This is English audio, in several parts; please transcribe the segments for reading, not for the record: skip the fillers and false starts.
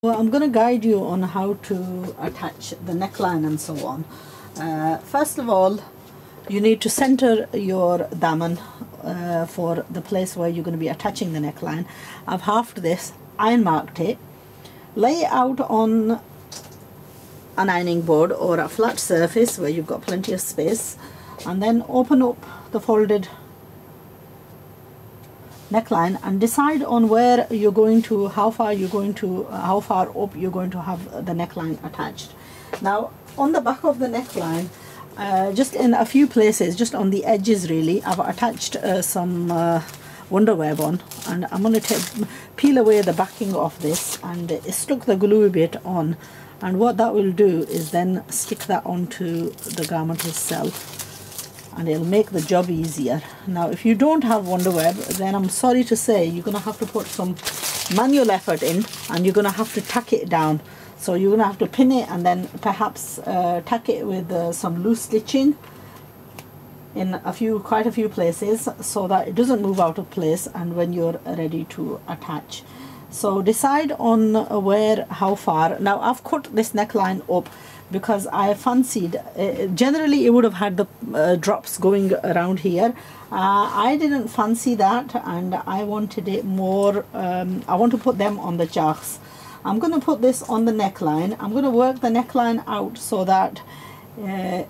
Well, I'm going to guide you on how to attach the neckline and so on. First of all, you need to center your daman for the place where you're going to be attaching the neckline. I've halved this, iron marked it, lay it out on an ironing board or a flat surface where you've got plenty of space, and then open up the folded neckline and decide on where you're going to, how far up you're going to have the neckline attached. Now on the back of the neckline, just in a few places, just on the edges really, I've attached some wonder web on, and I'm going to peel away the backing of this and stuck the glue bit on, and what that will do is then stick that onto the garment itself, and it'll make the job easier. Now if you don't have wonder web, then I'm sorry to say you're going to have to put some manual effort in, and you're going to have to tack it down. So you're going to have to pin it and then perhaps tack it with some loose stitching in quite a few places, so that it doesn't move out of place and when you're ready to attach. So decide on how far. Now I've cut this neckline up because I fancied, generally it would have had the drops going around here. I didn't fancy that, and I wanted it more, I want to put them on the jacks. I'm going to put this on the neckline. I'm going to work the neckline out so that it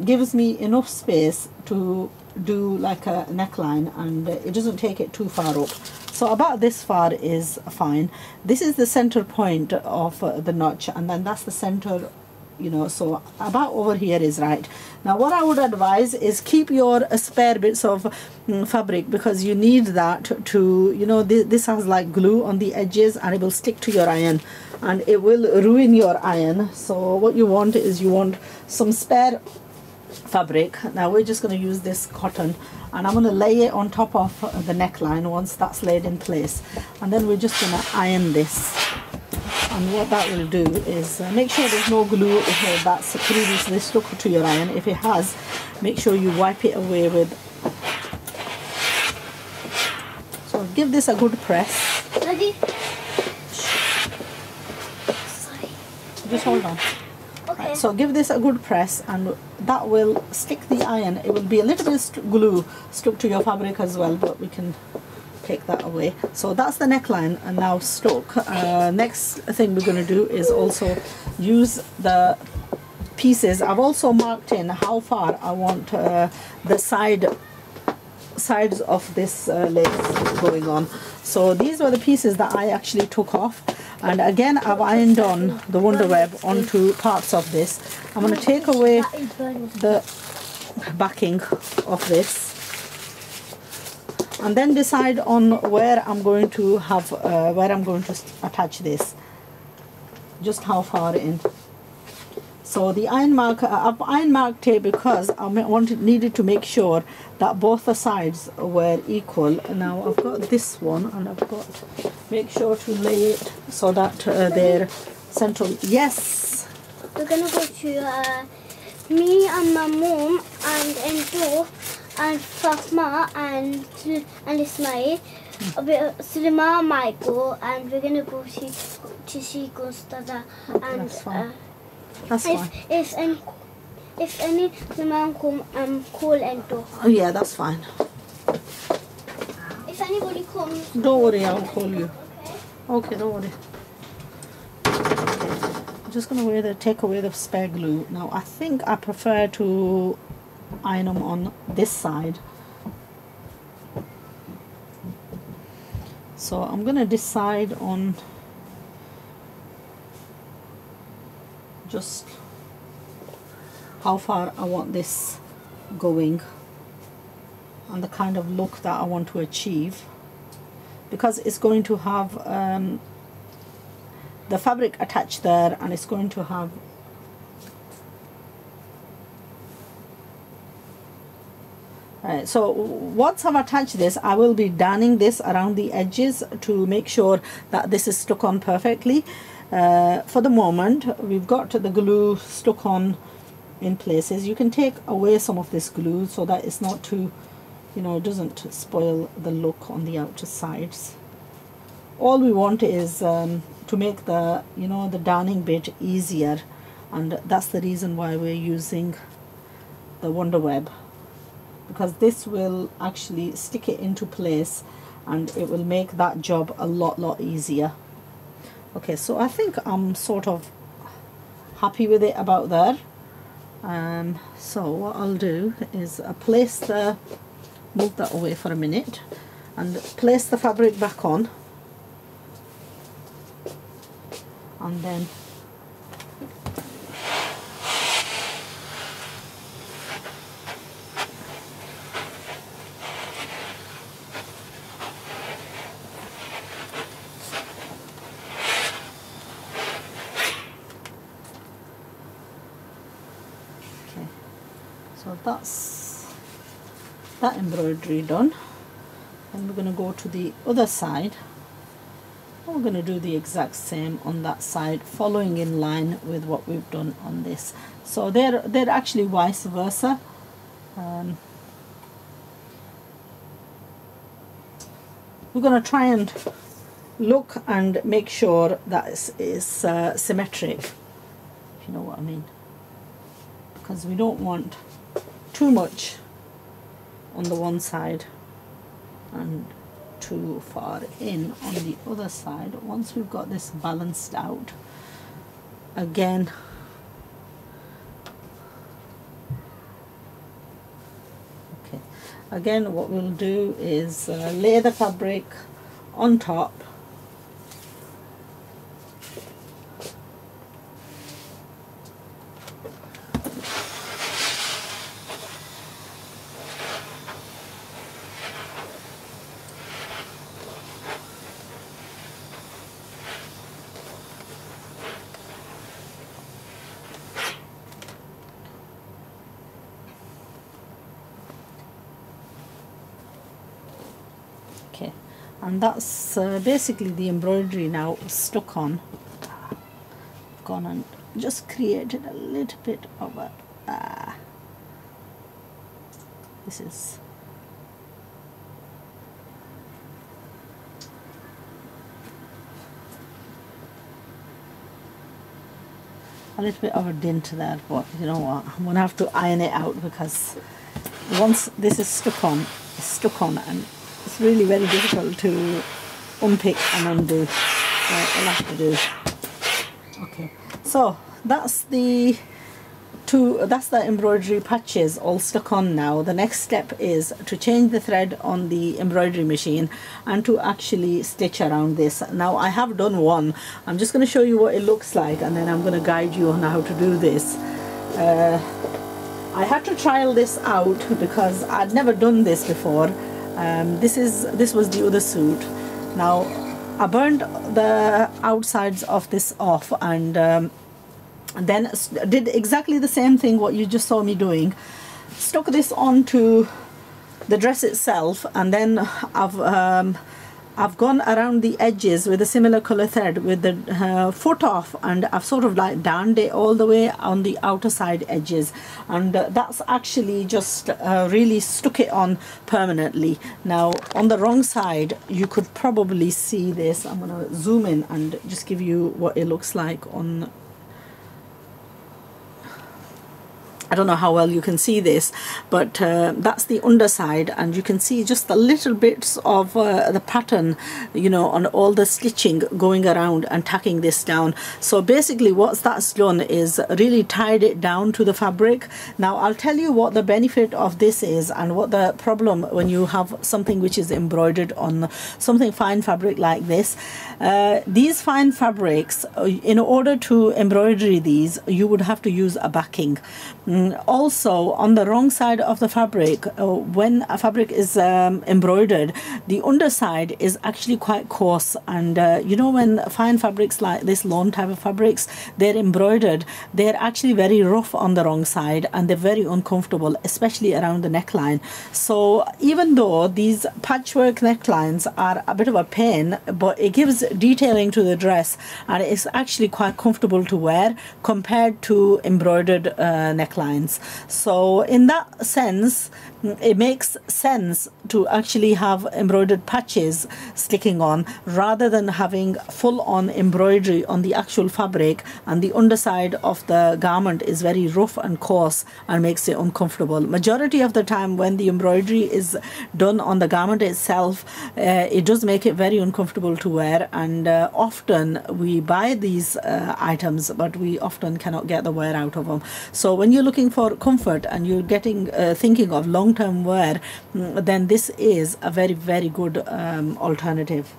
gives me enough space to do like a neckline, and it doesn't take it too far up. So about this far is fine. This is the center point of the notch, and then that's the center, you know, so about over here is right. Now what I would advise is keep your spare bits of fabric, because you need that to, you know, this has like glue on the edges and it will stick to your iron and it will ruin your iron. So what you want is you want some spare fabric. Now we're just going to use this cotton, and I'm going to lay it on top of the neckline once that's laid in place, and then we're just going to iron this. And what that will do is make sure there's no glue that's previously stuck to your iron. If it has, make sure you wipe it away with. So give this a good press. Ready? Sorry. Just hold on. Okay. Right, so give this a good press, and that will stick the iron. It will be a little bit glue stuck to your fabric as well, but we can take that away. So that's the neckline and now stuck. Next thing we're going to do is also use the pieces. I've also marked in how far I want the sides of this lace going on. So these were the pieces that I actually took off, and again I've ironed on the wonder web onto parts of this. I'm going to take away the backing of this, and then decide on where I'm going to have attach this, just how far in. So the iron mark, I've iron marked it because I needed to make sure that both the sides were equal. Now I've got this one, and I've got make sure to lay it so that they're central. Yes. We're gonna go to me and my mom and Ento and Fatma and Ismail. Sulima might go, and we're gonna go to see Gostada. And that's fine. That's fine. If any Sulima come, call Ento. Oh yeah, that's fine. If anybody comes, don't worry, I'll call you. Okay, don't worry. I'm just gonna take away the spare glue. Now I think I prefer to iron them on this side, so I'm gonna decide on just how far I want this going and the kind of look that I want to achieve, because it's going to have the fabric attached there, and it's going to have so once I've attached this, I will be darning this around the edges to make sure that this is stuck on perfectly. For the moment, we've got the glue stuck on in places. You can take away some of this glue so that it's not too, you know, it doesn't spoil the look on the outer sides. all we want is to make the, you know, the darning bit easier, and that's the reason why we're using the Wonder Web, because this will actually stick it into place and it will make that job a lot easier. Okay, so I think I'm sort of happy with it about there. So what I'll do is move that away for a minute and place the fabric back on, and then so that's that embroidery done. And we're going to go to the other side. We're going to do the exact same on that side, following in line with what we've done on this. So they're actually vice versa. We're going to try and look and make sure that it's symmetric, if you know what I mean, because we don't want too much on the one side and too far in on the other side. Once we've got this balanced out, again what we'll do is lay the fabric on top, and that's basically the embroidery now stuck on. I've gone and just created a little bit of a this is a little bit of a dent there, but you know what, I'm gonna have to iron it out, because once this is stuck on, it's stuck on, and it's really very difficult to unpick and undo. So I'll have to do. Okay, so that's the embroidery patches all stuck on now. The next step is to change the thread on the embroidery machine and to actually stitch around this. Now I have done one. I'm just going to show you what it looks like, and then I'm going to guide you on how to do this. I had to trial this out because I'd never done this before. This was the other suit. Now I burned the outsides of this off, and then did exactly the same thing what you just saw me doing. Stuck this onto the dress itself, and then I've gone around the edges with a similar color thread with the foot off, and I've sort of like darned it all the way on the outer side edges, and that's actually just really stuck it on permanently. Now on the wrong side you could probably see this. I'm going to zoom in and just give you what it looks like on. I don't know how well you can see this, but that's the underside, and you can see just the little bits of the pattern, you know, on all the stitching going around and tacking this down. So basically what that's done is really tied it down to the fabric. Now I'll tell you what the benefit of this is and what the problem when you have something which is embroidered on something fine fabric like this. These fine fabrics, in order to embroider these, you would have to use a backing. Also on the wrong side of the fabric, when a fabric is embroidered, the underside is actually quite coarse, and you know, when fine fabrics like this lawn type of fabrics, they're embroidered, they're actually very rough on the wrong side, and they're very uncomfortable, especially around the neckline. So even though these patchwork necklines are a bit of a pain, but it gives detailing to the dress, and it's actually quite comfortable to wear compared to embroidered necklines. necklines. So in that sense, it makes sense to actually have embroidered patches sticking on rather than having full-on embroidery on the actual fabric, and the underside of the garment is very rough and coarse and makes it uncomfortable. Majority of the time when the embroidery is done on the garment itself, it does make it very uncomfortable to wear, and often we buy these items but we often cannot get the wear out of them. So when you're looking for comfort and you're getting thinking of long-term wear, then this is a very, very good alternative.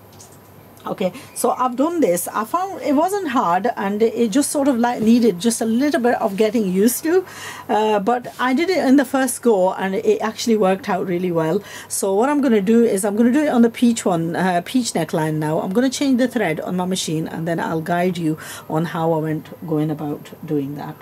Okay, so I've done this. I found it wasn't hard, and it just sort of like needed just a little bit of getting used to, but I did it in the first go and it actually worked out really well. So what I'm going to do is I'm going to do it on the peach one, peach neckline now. I'm going to change the thread on my machine and then I'll guide you on how I went going about doing that.